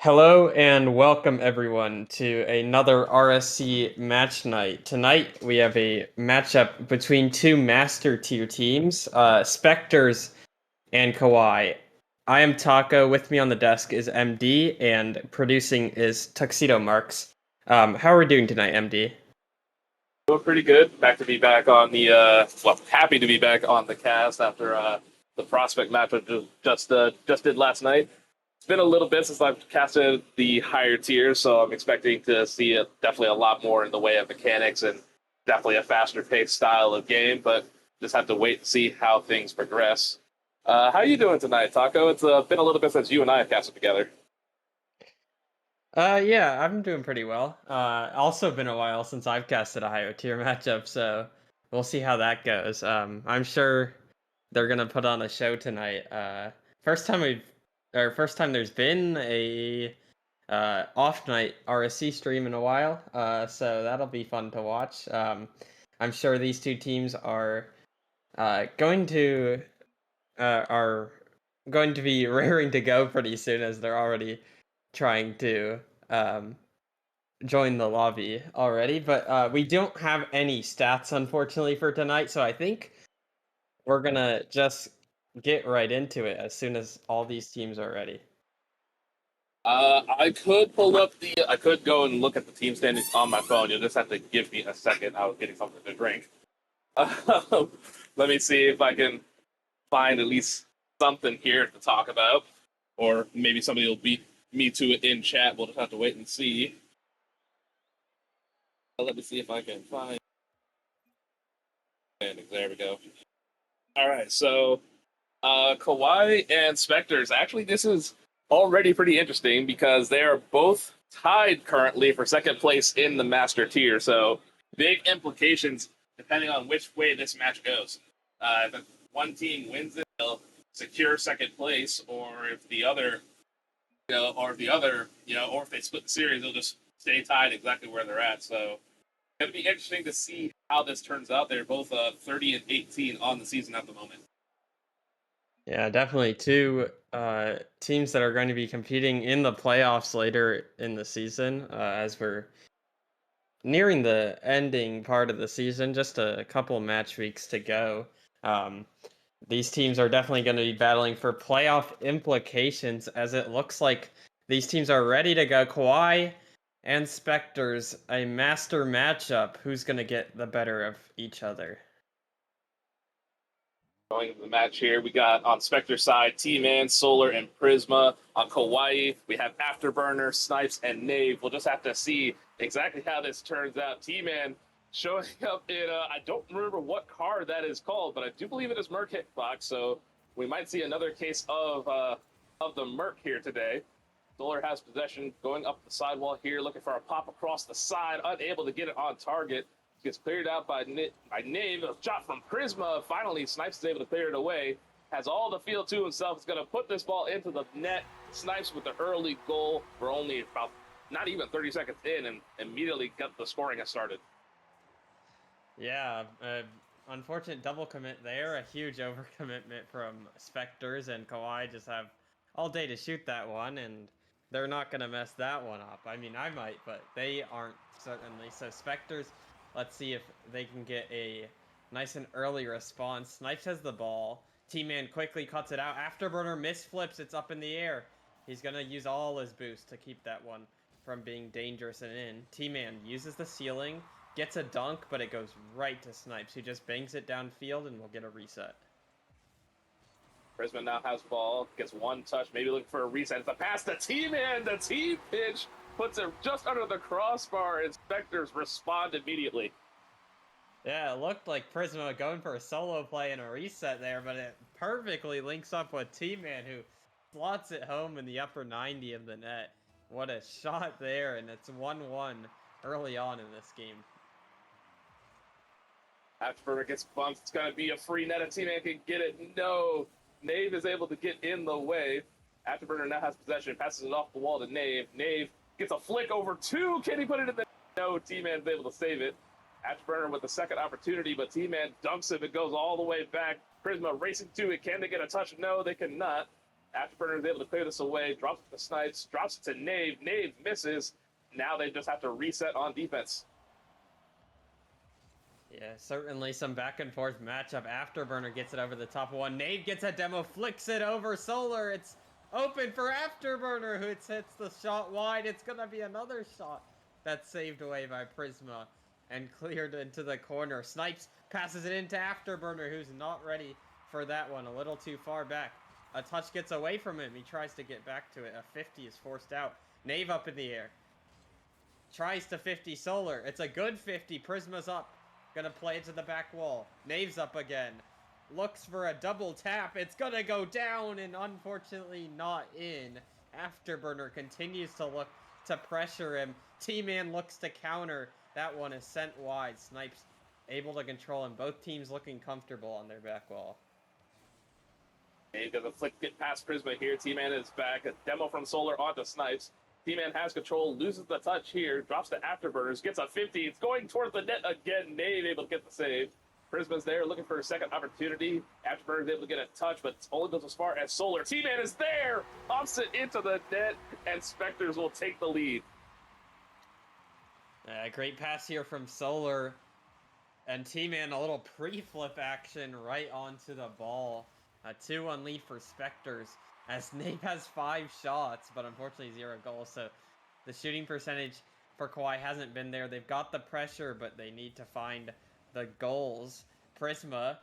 Hello and welcome everyone to another RSC match night. Tonight we have a matchup between two master tier teams, Spectres and Kawaii. I am Taco, with me on the desk is MD, and producing is Tuxedo Marks. How are we doing tonight, MD? Doing pretty good. Back to be back on the happy to be back on the cast after the prospect matchup just did last night. It's been a little bit since I've casted the higher tiers, so I'm expecting to see definitely a lot more in the way of mechanics and definitely a faster paced style of game. But just have to wait and see how things progress. How you doing tonight, Taco? It's been a little bit since you and I have casted together. Yeah, I'm doing pretty well. Also been a while since I've casted a higher tier matchup, so we'll see how that goes. I'm sure they're gonna put on a show tonight. First time there's been a off night RSC stream in a while. So that'll be fun to watch. I'm sure these two teams going to are going to be raring to go pretty soon, as they're already trying to um join the lobby already. But we don't have any stats, unfortunately, for tonight, so I think we're gonna just get right into it as soon as all these teams are ready. I could go and look at the team standings on my phone. You'll just have to give me a second. I was getting something to drink. Let me see if I can find at least something here to talk about, or maybe somebody will beat me to it in chat. We'll just have to wait and see. Let me see if I can find standings. There we go. All right, so Kawaii and Spectres. Actually, this is already pretty interesting because they are both tied currently for second place in the Master tier. So big implications depending on which way this match goes. If one team wins it, they'll secure second place, or if the other, or if they split the series, they'll just stay tied exactly where they're at. So it'll be interesting to see how this turns out. They're both 30 and 18 on the season at the moment. Yeah, definitely two teams that are going to be competing in the playoffs later in the season, as we're nearing the ending part of the season, just a couple match weeks to go. Um, these teams are definitely going to be battling for playoff implications, as it looks like these teams are ready to go. Kawaii and Spectres, a master matchup. Who's going to get the better of each other? Going into the match here, we got on Spectre side Tman, Solar, and Prisma. On Kawaii, we have Afterburner, Snipes, and Nave. We'll just have to see exactly how this turns out. Tman showing up in, I don't remember what card that is called, but I do believe it is Merc Hitbox, so we might see another case of the Merc here today. Solar has possession, going up the sidewall here, looking for a pop across the side, unable to get it on target. Gets cleared out by Nave. A shot from Prisma. Finally, Snipes is able to clear it away. Has all the field to himself. Is going to put this ball into the net. Snipes with the early goal. We're only about not even 30 seconds in, and immediately got the scoring has started. Yeah, unfortunate double commit there. A huge overcommitment from Spectres, and Kawaii just have all day to shoot that one, and they're not going to mess that one up. I mean, I might, but they aren't certainly. So Spectres, let's see if they can get a nice and early response. Snipes has the ball. Tman quickly cuts it out. Afterburner misflips. It's up in the air. He's going to use all his boost to keep that one from being dangerous and in. Tman uses the ceiling, gets a dunk, but it goes right to Snipes, who just bangs it downfield and will get a reset. Prisma now has ball, gets one touch, maybe looking for a reset. It's a pass to Tman. The T pitch puts it just under the crossbar, and Spectres respond immediately. Yeah, it looked like Prisma going for a solo play and a reset there, but it perfectly links up with Tman, who slots it home in the upper 90 of the net. What a shot there, and it's 1-1 early on in this game. Afterburner gets bumped. It's going to be a free net. A Tman can get it. No. Nave is able to get in the way. Afterburner now has possession. Passes it off the wall to Nave. Nave gets a flick over two. Can he put it in the... No, Tman's able to save it. Afterburner with the second opportunity, but Tman dunks it. It goes all the way back. Prisma racing to it. Can they get a touch? No, they cannot. Afterburner is able to clear this away, drops it to Snipes, drops it to Nave. Nave misses. Now they just have to reset on defense. Yeah, certainly some back and forth matchup. Afterburner gets it over the top one. Nave gets a demo, flicks it over Solar. It's open for Afterburner, who hits the shot wide. It's gonna be another shot that's saved away by Prisma and cleared into the corner. Snipes passes it into Afterburner, who's not ready for that one. A little too far back. A touch gets away from him. He tries to get back to it. A 50 is forced out. Nave up in the air. Tries to 50 Solar. It's a good 50. Prisma's up. Gonna play it to the back wall. Nave's up again. Looks for a double tap. It's gonna go down and unfortunately not in. Afterburner continues to look to pressure him. Tman looks to counter. That one is sent wide. Snipes able to control him. Both teams looking comfortable on their back wall. Nave does a flick get past Prisma here. Tman is back. A demo from Solar onto Snipes. Tman has control, loses the touch here, drops to Afterburners, gets a 50. It's going towards the net again. Nave able to get the save. Prisma's there looking for a second opportunity. Afterburners able to get a touch, but it's only goes as far as Solar. Tman is there, pops it into the net, and Spectres will take the lead. Great pass here from Solar. And Tman, a little pre-flip action right onto the ball. A 2-1 lead for Spectres, as Nave has 5 shots, but unfortunately 0 goals. So the shooting percentage for Kawaii hasn't been there. They've got the pressure, but they need to find the goals. Prisma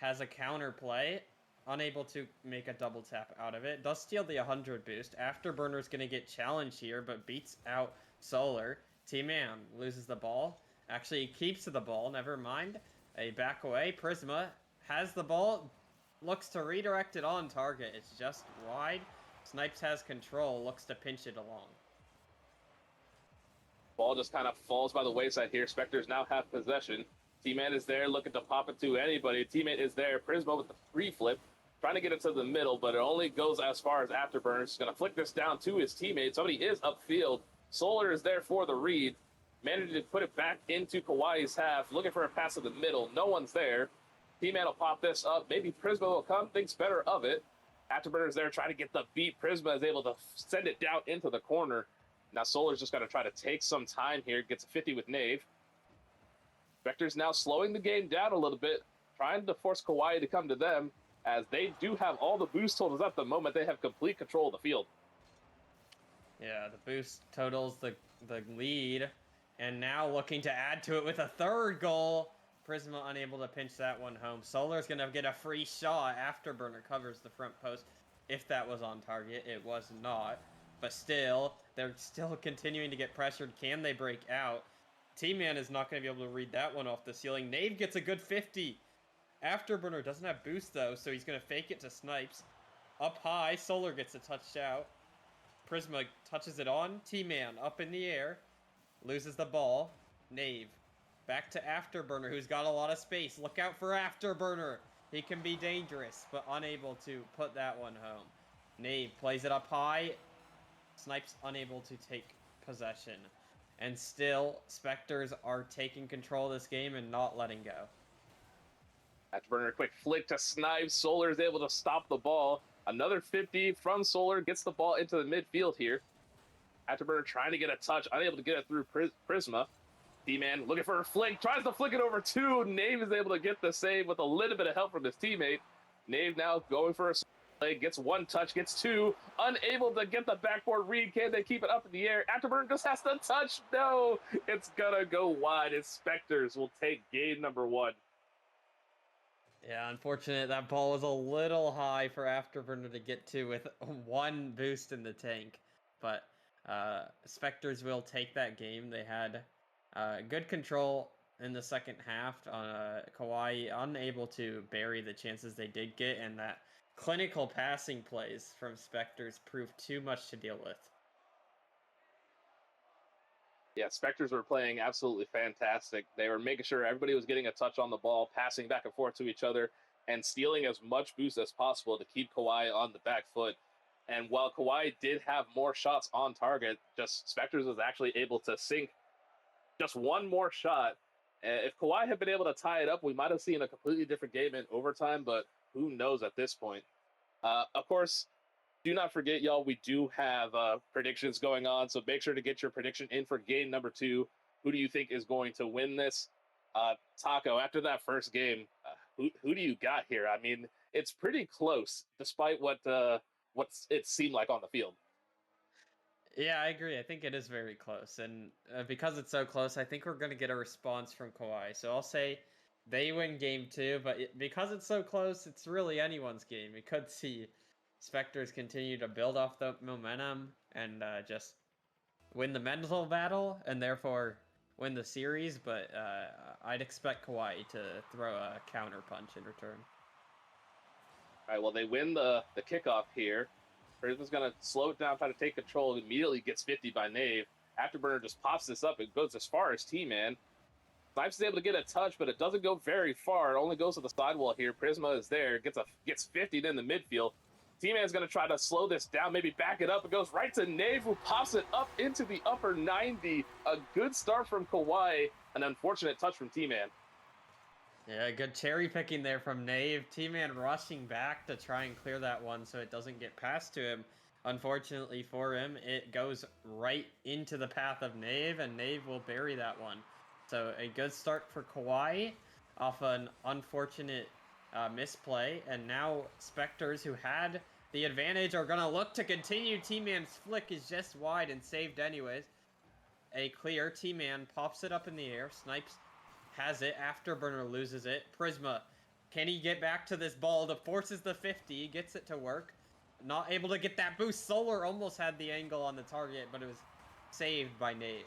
has a counter play, unable to make a double tap out of it. Does steal the 100 boost. Afterburner's going to get challenged here, but beats out Solar. Tman loses the ball. Actually, he keeps the ball. Never mind. A back away. Prisma has the ball. Looks to redirect it on target. It's just wide. Snipes has control. Looks to pinch it along. Ball just kind of falls by the wayside here. Spectres now have possession. Tman is there looking to pop it to anybody. Teammate is there. Prisma with the free flip. Trying to get it to the middle, but it only goes as far as Afterburner. He's going to flick this down to his teammate. Somebody is upfield. Solar is there for the read. Managed to put it back into Kawaii's half. Looking for a pass to the middle. No one's there. Tman will pop this up. Maybe Prisma will come. Thinks better of it. Afterburner's there trying to get the beat. Prisma is able to send it down into the corner. Now Solar's just got to try to take some time here. Gets a 50 with Nave. Spectres now slowing the game down a little bit. Trying to force Kawaii to come to them, as they do have all the boost totals at the moment. They have complete control of the field. Yeah, the boost totals the lead. And now looking to add to it with a third goal. Prisma unable to pinch that one home. Solar's going to get a free shot. Afterburner covers the front post. If that was on target, it was not. But still, they're still continuing to get pressured. Can they break out? Tman is not going to be able to read that one off the ceiling. Nave gets a good 50. Afterburner doesn't have boost, though, so he's going to fake it to Snipes. Up high, Solar gets a touch out. Prisma touches it on. Tman up in the air. Loses the ball. Nave. Back to Afterburner, who's got a lot of space. Look out for Afterburner. He can be dangerous, but unable to put that one home. Nave plays it up high. Snipes unable to take possession. And still, Spectres are taking control of this game and not letting go. Afterburner, quick flick to Snipes. Solar is able to stop the ball. Another 50 from Solar. Gets the ball into the midfield here. Afterburner trying to get a touch. Unable to get it through Prisma. Tman looking for a flick, tries to flick it over 2. Nave is able to get the save with a little bit of help from his teammate. Nave now going for a play, gets 1 touch, gets 2. Unable to get the backboard read. Can they keep it up in the air? Afterburner just has to touch. No, it's gonna go wide. And Spectres will take game number 1. Yeah, unfortunate. That ball was a little high for Afterburner to get to with 1 boost in the tank. But Spectres will take that game. They had good control in the second half. Kawaii unable to bury the chances they did get, and that clinical passing plays from Spectres proved too much to deal with. Yeah, Spectres were playing absolutely fantastic. They were making sure everybody was getting a touch on the ball, passing back and forth to each other, and stealing as much boost as possible to keep Kawaii on the back foot. And while Kawaii did have more shots on target, just Spectres was actually able to sink just 1 more shot. If Kawaii had been able to tie it up, we might have seen a completely different game in overtime, but who knows at this point. Of course, Do not forget, y'all, we do have predictions going on, so make sure to get your prediction in for game number 2. Who do you think is going to win this? Taco, after that first game, who do you got here? I mean, it's pretty close, despite what it seemed like on the field. Yeah, I agree. I think it is very close. And because it's so close, I think we're going to get a response from Kawaii. So I'll say they win game 2, but because it's so close, it's really anyone's game. We could see Spectres continue to build off the momentum and just win the mental battle and therefore win the series. But I'd expect Kawaii to throw a counter punch in return. All right, well, they win the kickoff here. Prisma's going to slow it down, try to take control. Immediately gets 50 by Nave. Afterburner just pops this up. It goes as far as Tman. Snipes is able to get a touch, but it doesn't go very far. It only goes to the sidewall here. Prisma is there. Gets 50 in the midfield. Tman's going to try to slow this down, maybe back it up. It goes right to Nave, who pops it up into the upper 90. A good start from Kawaii. An unfortunate touch from Tman. Yeah, good cherry picking there from Nave. Tman rushing back to try and clear that one so it doesn't get passed to him. Unfortunately for him, it goes right into the path of Nave, and Nave will bury that one. So a good start for Kawaii off an unfortunate misplay. And now Spectres, who had the advantage, are going to look to continue. Tman's flick is just wide and saved anyways. A clear. Tman pops it up in the air. Snipes has it. Afterburner loses it. Prisma, can he get back to this ball to forces the 50? Gets it to work. Not able to get that boost. Solar almost had the angle on the target, but it was saved by Nave.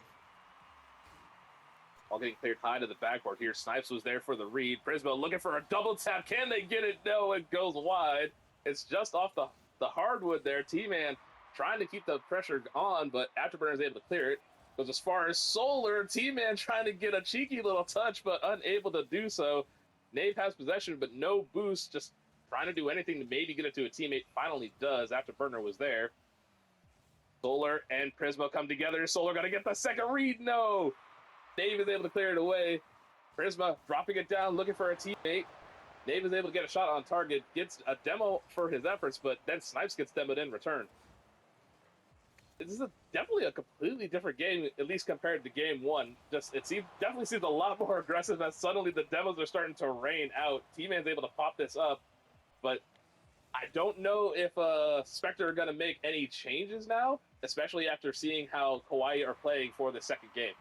All getting cleared high to the backboard here. Snipes was there for the read. Prisma looking for a double tap. Can they get it? No, it goes wide. It's just off the hardwood there. Tman trying to keep the pressure on, but Afterburner is able to clear it. Goes as far as Solar. Tman trying to get a cheeky little touch, but unable to do so. Nave has possession, but no boost. Just trying to do anything to maybe get it to a teammate. Finally does. Afterburner was there. Solar and Prisma come together. Solar got to get the second read. No. Nave is able to clear it away. Prisma dropping it down, looking for a teammate. Nave is able to get a shot on target. Gets a demo for his efforts, but then Snipes gets demoed in return. This is definitely a completely different game, at least compared to game 1. Definitely seems a lot more aggressive as suddenly the demos are starting to rain out. Tman's able to pop this up, but I don't know if Spectre are going to make any changes now, especially after seeing how Kawaii are playing for the second game.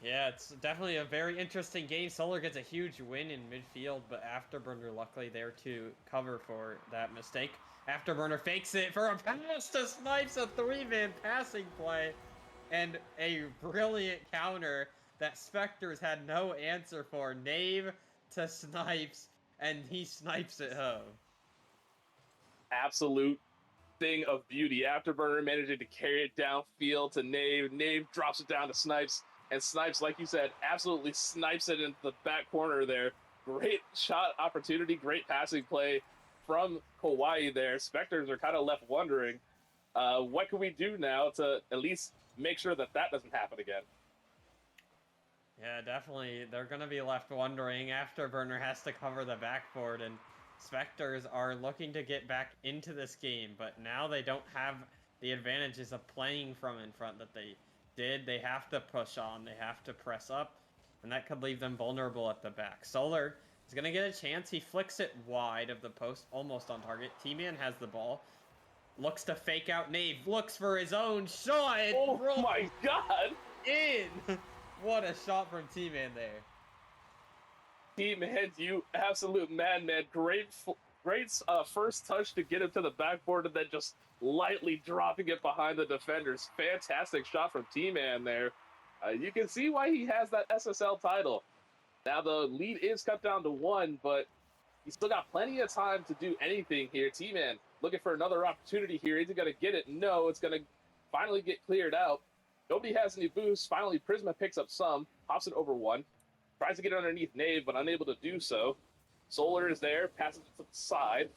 Yeah, it's definitely a very interesting game. Solar gets a huge win in midfield, but Afterburner luckily there to cover for that mistake. Afterburner fakes it for a pass to Snipes, a 3-man passing play, and a brilliant counter that Spectres had no answer for. Nave to Snipes, and he snipes it home. Absolute thing of beauty. Afterburner managing to carry it downfield to Nave. Nave drops it down to Snipes. And Snipes, like you said, absolutely snipes it into the back corner there. Great shot opportunity, great passing play from Kawaii there. Spectres are kind of left wondering, what can we do now to at least make sure that doesn't happen again? Yeah, definitely. They're going to be left wondering. Afterburner has to cover the backboard, and Spectres are looking to get back into this game, but now they don't have the advantages of playing from in front that they did. They have to push on, they have to press up, and that could leave them vulnerable at the back. Solar is going to get a chance. He flicks it wide of the post, almost on target. Tman has the ball, looks to fake out Nave, looks for his own shot. Oh my god! In! What a shot from Tman there. Tman, you absolute madman. Great first touch to get him to the backboard and then just lightly dropping it behind the defenders. Fantastic shot from Tman there. You can see why he has that SSL title. Now the lead is cut down to 1, but he's still got plenty of time to do anything here. Tman looking for another opportunity here. Is he going to get it? No, it's going to finally get cleared out. Nobody has any boosts. Finally, Prisma picks up some, pops it over 1. Tries to get it underneath Nave, but unable to do so. Solar is there, passes it to the side.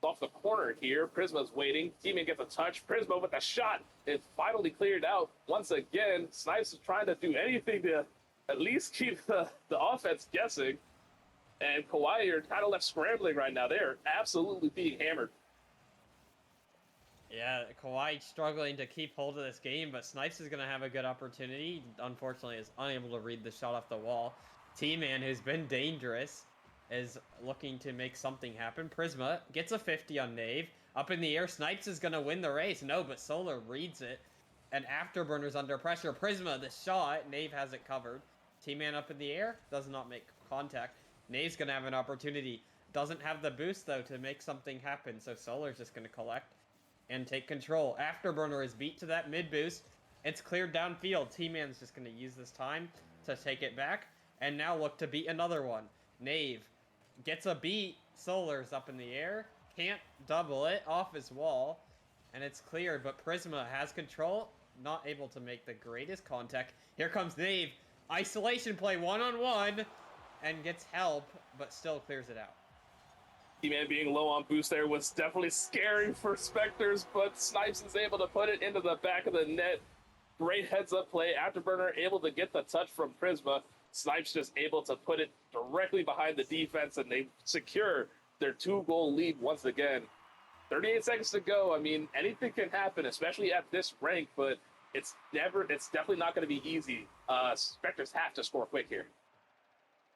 Off the corner here. Prisma's waiting. Tman gets a touch. Prisma with a shot. It's finally cleared out. Once again, Snipes is trying to do anything to at least keep the offense guessing. And Kawaii are kind of left scrambling right now. They're absolutely being hammered. Yeah, Kawaii struggling to keep hold of this game, but Snipes is going to have a good opportunity. Unfortunately, is unable to read the shot off the wall. Tman, who's been dangerous, is looking to make something happen. Prisma gets a 50 on Nave. Up in the air, Snipes is going to win the race. No, but Solar reads it. And Afterburner's under pressure. Prisma, the shot. Nave has it covered. Tman up in the air, does not make contact. Nave's going to have an opportunity. Doesn't have the boost, though, to make something happen, so Solar's just going to collect and take control. Afterburner is beat to that mid boost. It's cleared downfield. Tman's just going to use this time to take it back and now look to beat another one. Nave gets a beat. Solar's up in the air. Can't double it off his wall. And it's cleared, but Prisma has control. Not able to make the greatest contact. Here comes Nave. Isolation play one-on-one and gets help, but still clears it out. Tman being low on boost there was definitely scary for Spectres, but Snipes is able to put it into the back of the net. Great heads-up play. Afterburner able to get the touch from Prisma. Snipes just able to put it directly behind the defense, and they secure their 2-goal lead once again. 38 seconds to go. I mean, anything can happen, especially at this rank, but it's definitely not going to be easy. Spectres have to score quick here.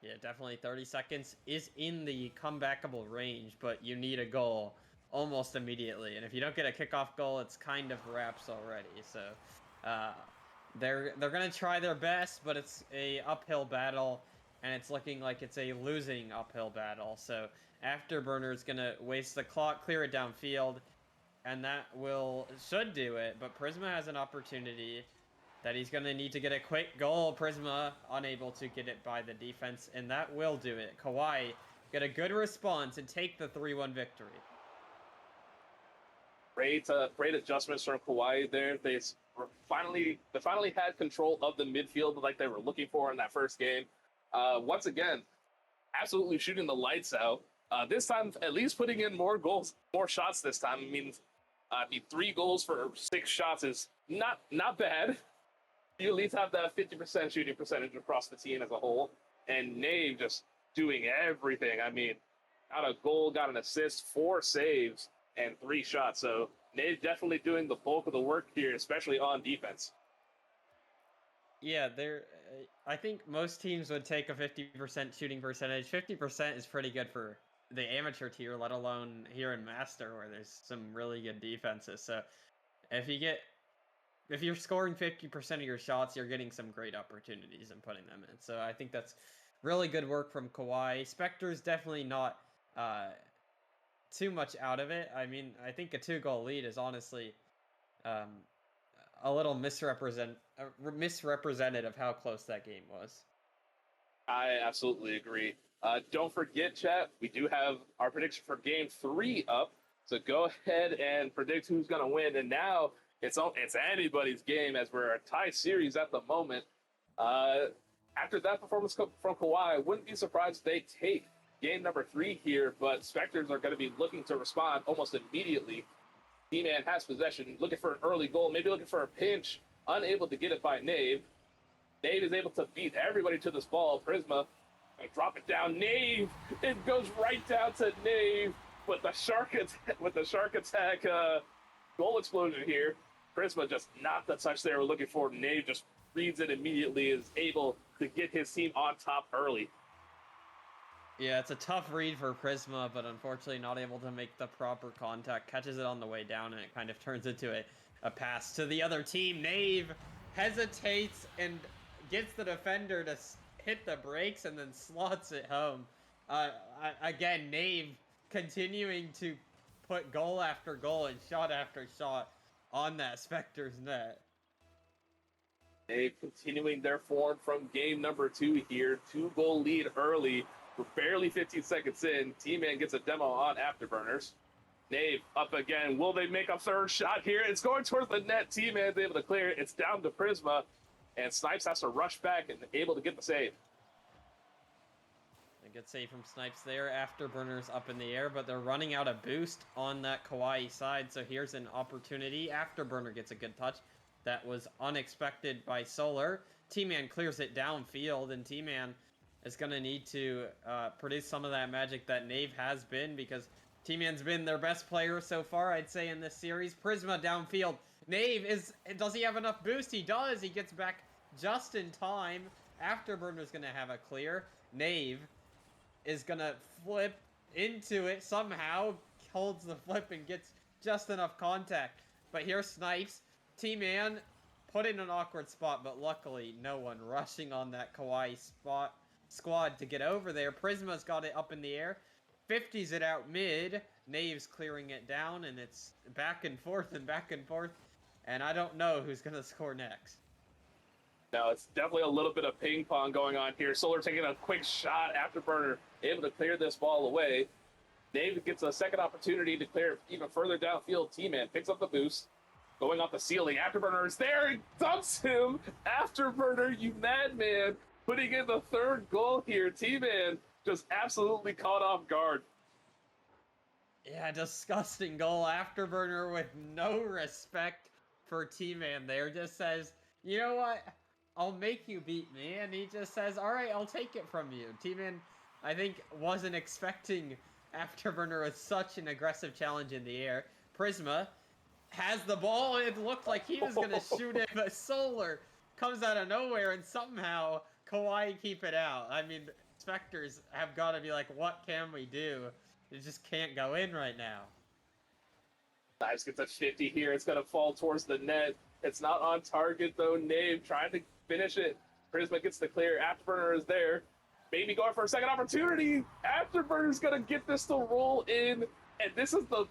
Yeah, definitely 30 seconds is in the comebackable range, but you need a goal almost immediately. And if you don't get a kickoff goal, it's kind of wraps already. So they're going to try their best, but it's a uphill battle, and it's looking like it's a losing uphill battle. So Afterburner is going to waste the clock, clear it downfield, and that should do it. But Prisma has an opportunity that he's going to need to get a quick goal. Prisma unable to get it by the defense, and that will do it. Kawaii get a good response and take the 3-1 victory. Great adjustments from Kawaii there. They finally had control of the midfield like they were looking for in that first game. Once again, absolutely shooting the lights out. This time, at least putting in more goals, more shots this time. I mean 3 goals for 6 shots is not bad. You at least have that 50% shooting percentage across the team as a whole. And Nave just doing everything. I mean, got a goal, got an assist, 4 saves, and 3 shots. So Nave definitely doing the bulk of the work here, especially on defense. Yeah, I think most teams would take a 50% shooting percentage. 50% is pretty good for the amateur tier, let alone here in Master, where there's some really good defenses. So if you're scoring 50% of your shots, you're getting some great opportunities and putting them in. So I think that's really good work from Kawaii. Spectres definitely not too much out of it. I mean, I think a 2-goal lead is honestly a little misrepresented of how close that game was. I absolutely agree. Don't forget, chat, we do have our prediction for Game 3 up. So go ahead and predict who's going to win. And now it's anybody's game as we're a tie series at the moment. After that performance from Kawaii, I wouldn't be surprised if they take game number 3 here, but Spectres are going to be looking to respond almost immediately. Tman has possession, looking for an early goal, maybe looking for a pinch, unable to get it by Nave. Nave is able to beat everybody to this ball. Prisma, drop it down. Nave, it goes right down to Nave with the shark attack goal explosion here. Prisma just not the touch they were looking for. Nave just reads it immediately, is able to get his team on top early. Yeah, it's a tough read for Prisma, but unfortunately not able to make the proper contact. Catches it on the way down, and it kind of turns into a pass to the other team. Nave hesitates and gets the defender to hit the brakes and then slots it home. Again, Nave continuing to put goal after goal and shot after shot on that Spectres net. Nave continuing their form from game number 2 here. 2-goal lead early. We're barely 15 seconds in. Tman gets a demo on Afterburners. Nave up again. Will they make a third shot here? It's going towards the net. Tman's able to clear it. It's down to Prisma. And Snipes has to rush back and able to get the save. A good save from Snipes there. Afterburners up in the air, but they're running out of boost on that Kawaii side. So here's an opportunity. Afterburner gets a good touch. That was unexpected by Solar. Tman clears it downfield, and Tman is going to need to produce some of that magic that Nave has been, because Tman's been their best player so far, I'd say, in this series. Prisma downfield. Does he have enough boost? He does. He gets back just in time. Afterburner's going to have a clear. Nave is going to flip into it somehow. Holds the flip and gets just enough contact. But here's Snipes. Tman put in an awkward spot, but luckily no one rushing on that Kawaii squad to get over there. Prisma's got it up in the air. 50s it out mid. Nave's clearing it down, and it's back and forth and back and forth. And I don't know who's going to score next. Now, it's definitely a little bit of ping pong going on here. Solar taking a quick shot. Afterburner able to clear this ball away. Nave gets a second opportunity to clear even further downfield. Tman picks up the boost. Going off the ceiling. Afterburner is there. He dumps him. Afterburner, you madman. Putting in the third goal here. Tman just absolutely caught off guard. Yeah, disgusting goal. Afterburner with no respect for Tman there. Just says, you know what? I'll make you beat me. And he just says, all right, I'll take it from you. Tman, I think, wasn't expecting Afterburner with such an aggressive challenge in the air. Prisma has the ball. It looked like he was going to shoot it, but Solar comes out of nowhere, and somehow Kawaii keep it out. I mean, Spectres have got to be like, what can we do? It just can't go in right now. Snipes gets a 50 here. It's going to fall towards the net. It's not on target, though. Nave trying to finish it. Prisma gets the clear. Afterburner is there. Maybe going for a second opportunity. Afterburner's going to get this to roll in. And this is the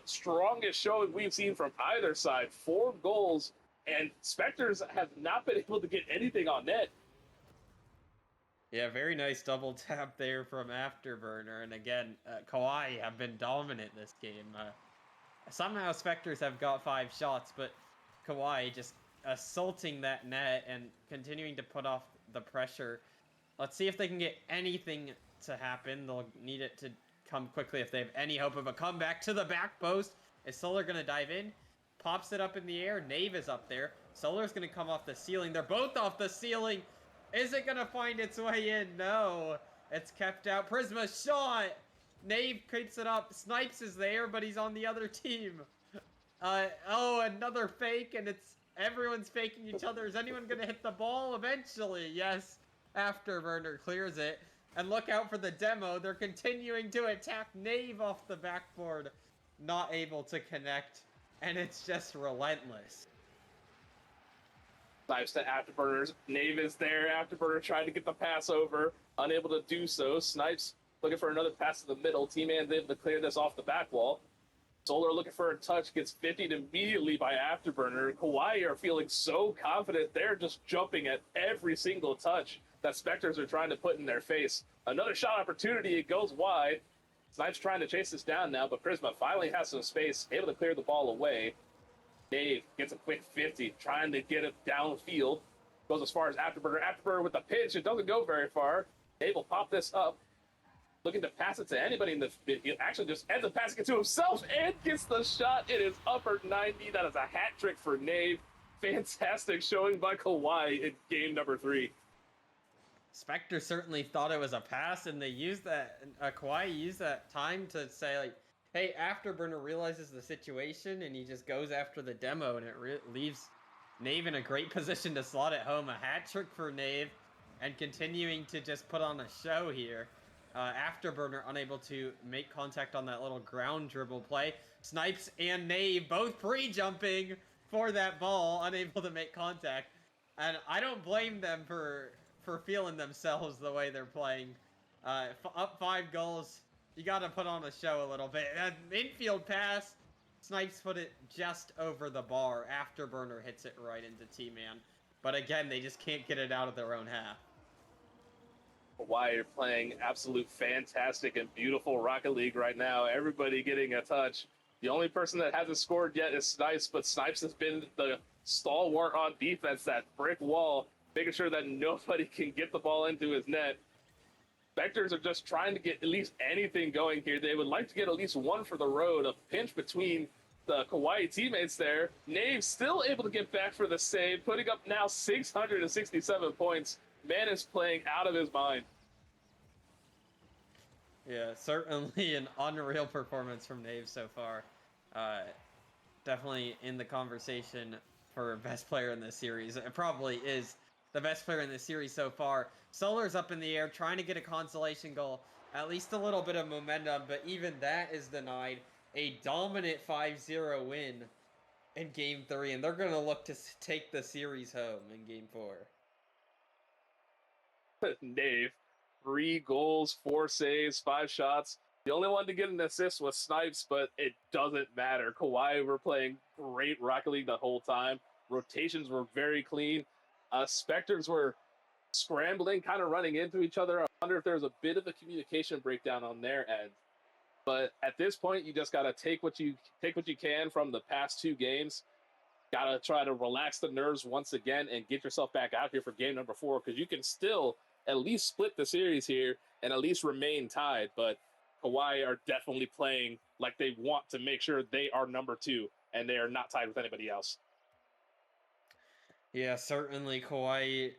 strongest showing we've seen from either side. 4 goals. And Spectres have not been able to get anything on net. Yeah, very nice double tap there from Afterburner. And again, Kawaii have been dominant this game. Somehow Spectres have got 5 shots, but Kawaii just assaulting that net and continuing to put off the pressure. Let's see if they can get anything to happen. They'll need it to come quickly if they have any hope of a comeback to the back post. Is Solar going to dive in? Pops it up in the air. Nave is up there. Solar's going to come off the ceiling. They're both off the ceiling. Is it going to find its way in? No. It's kept out. Prisma shot. Nave keeps it up. Snipes is there, but he's on the other team. Oh, another fake, and everyone's faking each other. Is anyone going to hit the ball eventually? Yes. Afterburner clears it. And look out for the demo. They're continuing to attack Nave off the backboard. Not able to connect. And it's just relentless. Snipes to Afterburners. Nave is there. Afterburner trying to get the pass over. Unable to do so. Snipes looking for another pass to the middle. T-Man's able to clear this off the back wall. Solar looking for a touch. Gets 50'd immediately by Afterburner. Kawaii are feeling so confident. They're just jumping at every single touch that Spectres are trying to put in their face. Another shot opportunity. It goes wide. Snipes trying to chase this down now, but Prisma finally has some space, able to clear the ball away. Dave gets a quick 50, trying to get it downfield. Goes as far as Afterburner. Afterburner with the pitch. It doesn't go very far. Dave will pop this up. Looking to pass it to anybody in the... He actually just ends up passing it to himself and gets the shot. It is upper 90. That is a hat trick for Nave. Fantastic showing by Kawaii in game number 3. Spectre certainly thought it was a pass, and they used that. Kawaii used that time to say, like, hey, Afterburner realizes the situation, and he just goes after the demo, and it leaves Nave in a great position to slot it home. A hat trick for Nave, and continuing to just put on a show here. Afterburner unable to make contact on that little ground dribble play. Snipes and Nave both pre-jumping for that ball, unable to make contact. And I don't blame them for feeling themselves the way they're playing. Up 5 goals, you gotta put on a show a little bit. Infield pass, Snipes put it just over the bar. Afterburner hits it right into Tman. But again, they just can't get it out of their own half. Hawaii are playing absolute fantastic and beautiful Rocket League right now. Everybody getting a touch. The only person that hasn't scored yet is Snipes, but Snipes has been the stalwart on defense, that brick wall, making sure that nobody can get the ball into his net. Spectres are just trying to get at least anything going here. They would like to get at least one for the road. A pinch between the Kawaii teammates there. Nave still able to get back for the save, putting up now 667 points. Man is playing out of his mind. Yeah, certainly an unreal performance from Nave so far. Uh, Definitely in the conversation for best player in this series. It probably is the best player in this series so far. Solar's up in the air trying to get a consolation goal, at least a little bit of momentum, but even that is denied. A dominant 5-0 win in Game 3, and they're going to look to take the series home in Game 4. Dave, 3 goals, 4 saves, 5 shots. The only one to get an assist was Snipes, but it doesn't matter. Kawaii were playing great Rocket League the whole time. Rotations were very clean. Spectres were scrambling, kind of running into each other. I wonder if there was a bit of a communication breakdown on their end. But at this point, you just gotta take what you can from the past 2 games. Gotta try to relax the nerves once again and get yourself back out here for game number 4, because you can still at least split the series here and at least remain tied. But Kawaii are definitely playing like they want to make sure they are number 2 and they are not tied with anybody else. Yeah, certainly Kawaii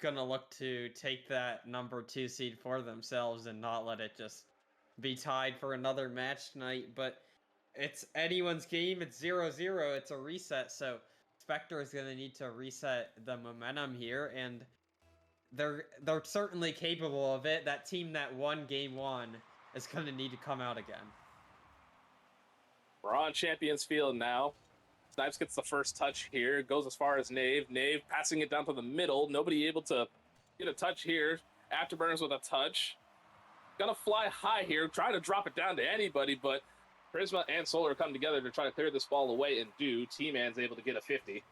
gonna look to take that number 2 seed for themselves and not let it just be tied for another match tonight. But it's anyone's game. It's 0-0. It's a reset, so Spectre is gonna need to reset the momentum here, and they're certainly capable of it. That team that won Game 1 is gonna need to come out again. We're on Champions Field now. Snipes gets the first touch here, goes as far as Nave. Nave passing it down to the middle. Nobody able to get a touch here. Afterburners with a touch. Gonna fly high here, try to drop it down to anybody, but Prisma and Solar come together to try to clear this ball away, and Tman's able to get a 50.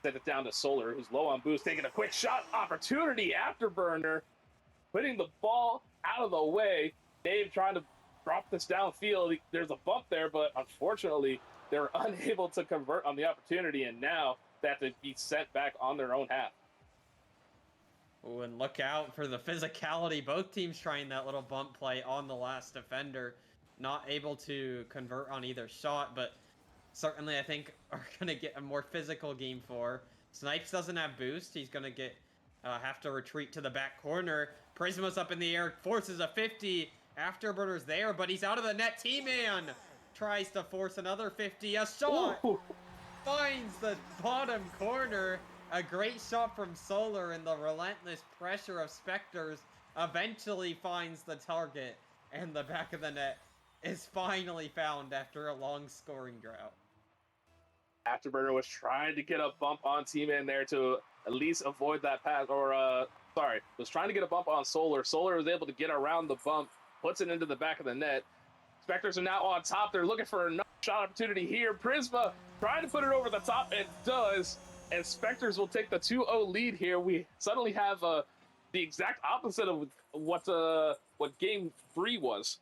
Send it down to Solar, who's low on boost, taking a quick shot opportunity. Afterburner putting the ball out of the way. Dave trying to drop this downfield. There's a bump there, but unfortunately, they're unable to convert on the opportunity, and now they have to be sent back on their own half. Ooh, and look out for the physicality. Both teams trying that little bump play on the last defender. Not able to convert on either shot, but certainly I think are going to get a more physical Game 4. Snipes doesn't have boost. He's going to have to retreat to the back corner. Prisma's up in the air, forces a 50. Afterburner's there, but he's out of the net. Tman tries to force another 50. A shot! Ooh. Finds the bottom corner. A great shot from Solar, and the relentless pressure of Spectres eventually finds the target, and the back of the net is finally found after a long scoring drought. Afterburner was trying to get a bump on Tman there to at least avoid that pass, or was trying to get a bump on Solar. Solar was able to get around the bump, puts it into the back of the net. Spectres are now on top. They're looking for another shot opportunity here. Prisma trying to put it over the top, and does. And Spectres will take the 2-0 lead here. We suddenly have the exact opposite of what Game 3 was.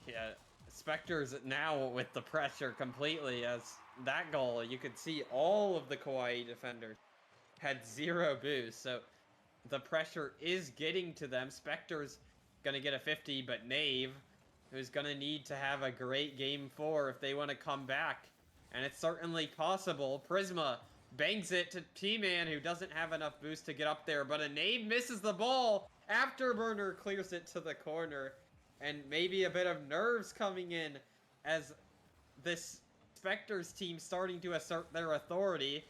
Yeah, Spectres now with the pressure completely, as that goal, you could see all of the Kawaii defenders had 0 boost, so the pressure is getting to them. Spectres gonna get a 50, but Nave, who's gonna need to have a great Game 4 if they want to come back, and it's certainly possible. Prisma bangs it to Tman, who doesn't have enough boost to get up there, but a Nave misses the ball. Afterburner clears it to the corner, and maybe a bit of nerves coming in as this Spectres team starting to assert their authority.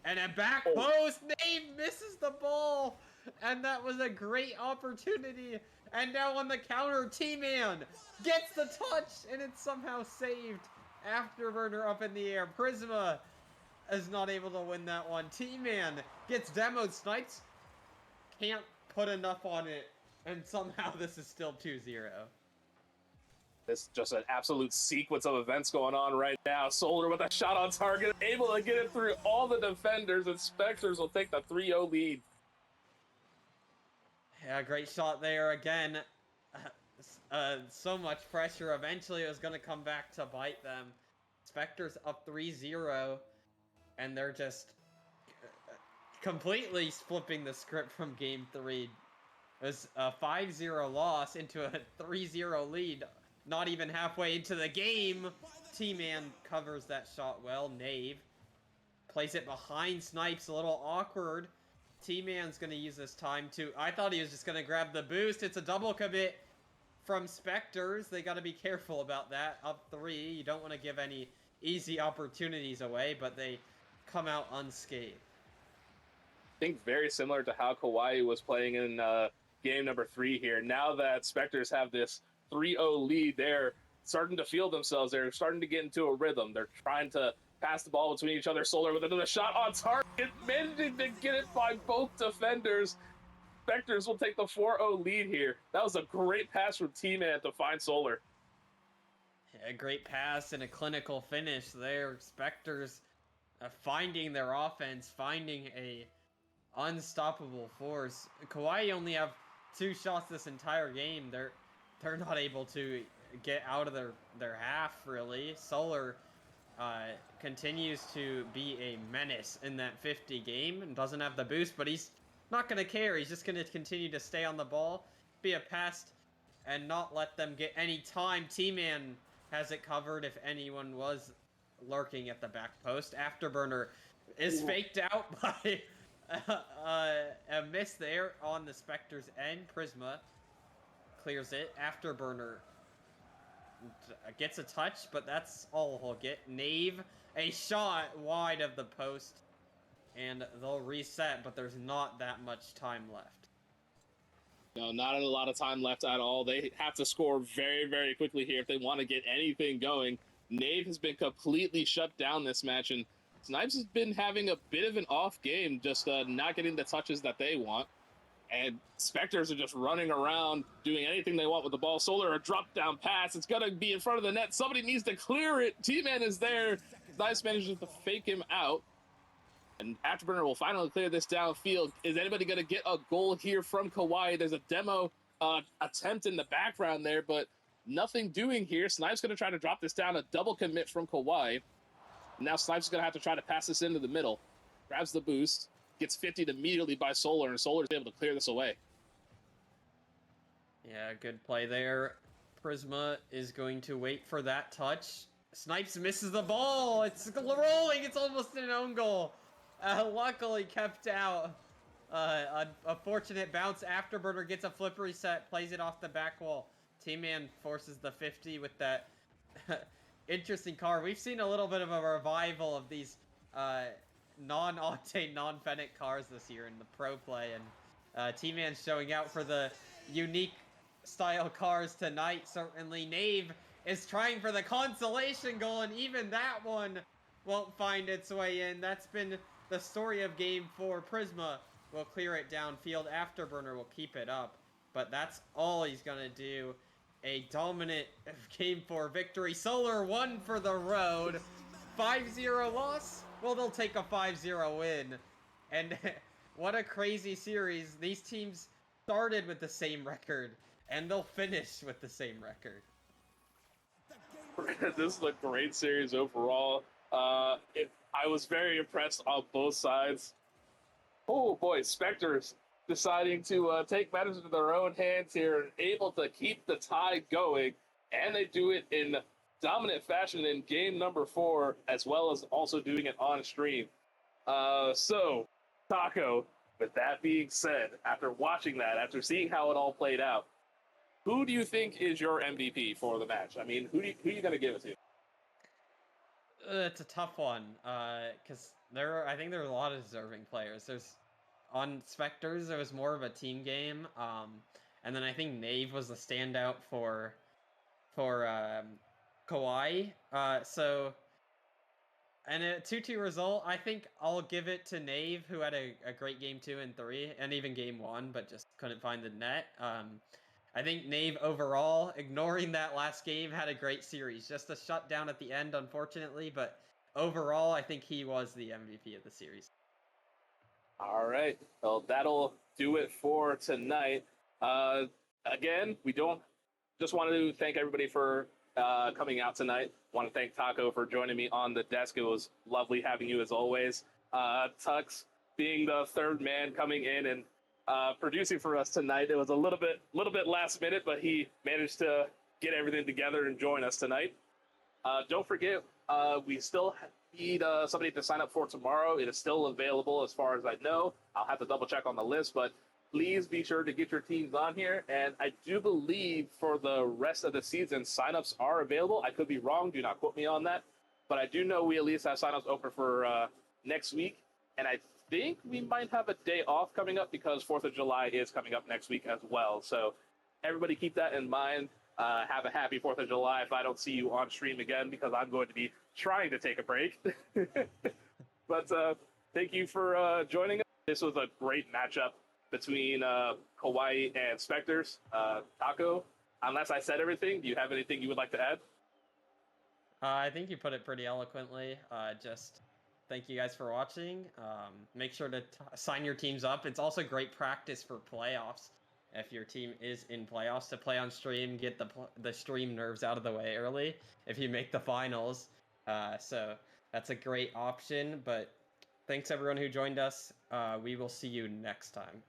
And a back post, Nave misses the ball, and that was a great opportunity. And now on the counter, Tman gets the touch, and it's somehow saved. Afterburner up in the air. Prisma is not able to win that one. Tman gets demoed. Snipes can't put enough on it, and somehow this is still 2-0. This is just an absolute sequence of events going on right now. Solar with a shot on target, able to get it through all the defenders, and Spectres will take the 3-0 lead. Yeah, great shot there again. So much pressure. Eventually it was going to come back to bite them. Spectres up 3-0, and they're just completely flipping the script from Game 3. It was a 5-0 loss into a 3-0 lead. Not even halfway into the game. Tman covers that shot well. Nave plays it behind Snipes, a little awkward. Tman's going to use this time to... I thought he was just going to grab the boost. It's a double commit. from Spectres. They got to be careful about that. Up 3, you don't want to give any easy opportunities away, but they come out unscathed. I think very similar to how Kawaii was playing in game number 3 here. Now that Spectres have this 3-0 lead, they're starting to feel themselves. They're starting to get into a rhythm. They're trying to pass the ball between each other. Solar with another shot on target, managing to get it by both defenders. Spectres will take the 4-0 lead here. That was a great pass from Tman to find Solar. A great pass and a clinical finish there. Spectres finding their offense, finding a unstoppable force. Kawaii only have 2 shots this entire game. They're not able to get out of their half, really. Solar continues to be a menace in that 50 game and doesn't have the boost, but he's not going to care. He's just going to continue to stay on the ball, be a pest, and not let them get any time. Tman has it covered if anyone was lurking at the back post. Afterburner is faked out by a miss there on the Spectre's end. Prisma clears it. Afterburner gets a touch, but that's all he'll get. Nave, a shot wide of the post, and they'll reset, but there's not that much time left. No, not a lot of time left at all. They have to score very, very quickly here if they want to get anything going. Nave has been completely shut down this match, and Snipes has been having a bit of an off game, just not getting the touches that they want. And Spectres are just running around, doing anything they want with the ball. Solar, a drop-down pass. It's going to be in front of the net. Somebody needs to clear it. Tman is there. Snipes manages to fake him out. And Afterburner will finally clear this downfield. Is anybody going to get a goal here from Kawaii? There's a demo attempt in the background there, but nothing doing here. Snipes going to try to drop this down. A double commit from Kawaii. Now Snipes is going to have to try to pass this into the middle. Grabs the boost. Gets 50'd immediately by Solar, and Solar is able to clear this away. Yeah, good play there. Prisma is going to wait for that touch. Snipes misses the ball. It's rolling. It's almost an own goal. Luckily kept out. A fortunate bounce. Afterburner gets a flip reset, plays it off the back wall. Tman forces the 50 with that interesting car. We've seen a little bit of a revival of these non-octane, non-fennec cars this year in the pro play, and Tman's showing out for the unique style cars tonight. Certainly, Nave is trying for the consolation goal, and even that one won't find its way in. That's been the story of Game 4. Prisma will clear it downfield. Afterburner will keep it up, but that's all he's gonna do. A dominant Game 4 victory. Solar won for the road. 5-0 loss? Well, they'll take a 5-0 win. And what a crazy series. These teams started with the same record, and they'll finish with the same record. This is a great series overall. I was very impressed on both sides. Oh boy, Spectres deciding to take matters into their own hands here and able to keep the tie going, and they do it in dominant fashion in game number 4, as well as also doing it on stream. So, Taco, with that being said, after watching that, after seeing how it all played out, who do you think is your MVP for the match? I mean, who are you going to give it to? It's a tough one, because I think there are a lot of deserving players. On Spectres, it was more of a team game, and then I think Nave was the standout for Kawaii. And a 2-2 result, I think I'll give it to Nave, who had a great game 2 and 3, and even game 1, but just couldn't find the net. I think Nave overall, ignoring that last game, had a great series. Just a shutdown at the end, unfortunately, but overall, I think he was the MVP of the series. All right. Well, that'll do it for tonight. Again, we just want to thank everybody for coming out tonight. Want to thank Taco for joining me on the desk. It was lovely having you as always. Tux being the third man coming in and producing for us tonight. It was a little bit last minute, but he managed to get everything together and join us tonight. Don't forget, we still need somebody to sign up for tomorrow. It is still available as far as I know. I'll have to double check on the list, but please be sure to get your teams on here. And I do believe for the rest of the season, signups are available. I could be wrong. Do not quote me on that. But I do know we at least have signups open for next week. And I think we might have a day off coming up because 4th of July is coming up next week as well. So everybody keep that in mind. Have a happy 4th of July if I don't see you on stream again, because I'm going to be trying to take a break. But thank you for joining us. This was a great matchup between Kawaii and Spectres. Taco, unless I said everything, do you have anything you would like to add? I think you put it pretty eloquently. Just thank you guys for watching. Make sure to sign your teams up. It's also great practice for playoffs. If your team is in playoffs, to play on stream, get the stream nerves out of the way early if you make the finals. So that's a great option. But thanks everyone who joined us. We will see you next time.